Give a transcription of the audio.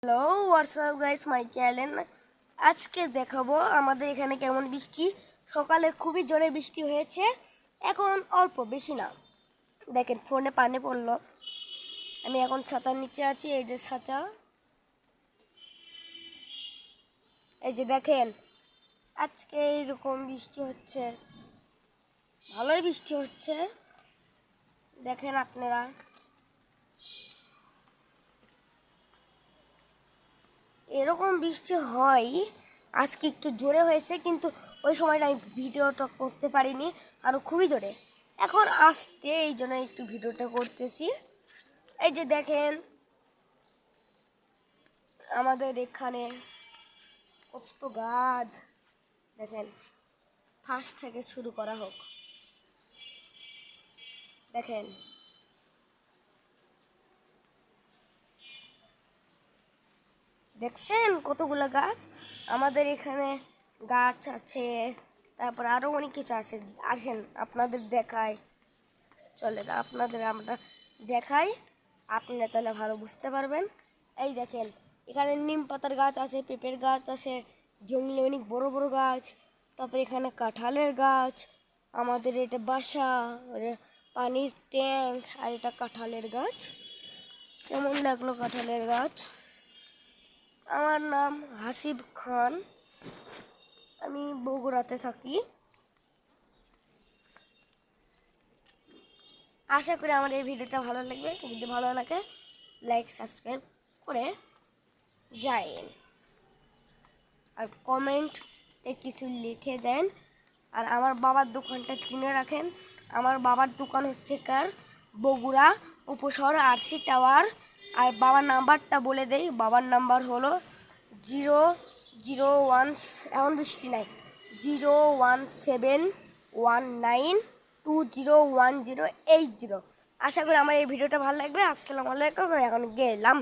Hello WhatsApp guys my channel. আজকে দেখাবো আমাদের এখানে কেমন বৃষ্টি। সকালে খুবই জোরে বৃষ্টি হয়েছে, এখন অল্প, বেশি না। দেখেন ফোনে পানি পড়লো। আমি এখন ছাতার নিচে আছি, এই যে ছাতা, এই যে দেখেন আজকে এইরকম বৃষ্টি হচ্ছে, ভালোই বৃষ্টি হচ্ছে। দেখেন আপনারা, এরকম বৃষ্টি হয়। আজকে একটু জোরে হয়েছে, কিন্তু ওই সময়টা আমি ভিডিওটা করতে পারিনি, আরও খুবই জোরে। এখন আসতে এই জন্য একটু ভিডিওটা করতেছি। এই যে দেখেন আমাদের এখানে কত গাছ, দেখেন ফার্স্ট থেকে শুরু করা হোক। দেখেন দেখছেন কতগুলো গাছ আমাদের এখানে গাছ আছে। তারপর আরও অনেক কিছু আছে, আসেন আপনাদের দেখায়। চলে না, আপনাদের আমরা দেখাই, আপনারা তাহলে ভালো বুঝতে পারবেন। এই দেখেন এখানে নিম পাতার গাছ আছে, পেঁপের গাছ আছে, জঙ্গলে অনেক বড় বড় গাছ। তারপর এখানে কাঁঠালের গাছ, আমাদের এটা বাসা, পানির ট্যাঙ্ক, আর এটা কাঁঠালের গাছ। কেমন লাগলো কাঁঠালের গাছ? আমার নাম হাসিব খান, আমি বগুড়াতে থাকি। আশা করি আমার এই ভিডিওটা ভালো লাগবে। যদি ভালো লাগে লাইক সাবস্ক্রাইব করে যায়েন, আর কমেন্টে কিছু লিখে যান। আর আমার বাবার দোকানটা চিনে রাখেন। আমার বাবার দোকান হচ্ছে বগুড়া উপশহর আরসি টাওয়ার। আর বাবার নাম্বারটা বলে দেই, বাবার নাম্বার হলো 001, এখন বৃষ্টি নাই, 01719201080। আশা করি আমার এই ভিডিওটা ভালো লাগবে। আসসালামু আলাইকুম, এখন গেলাম।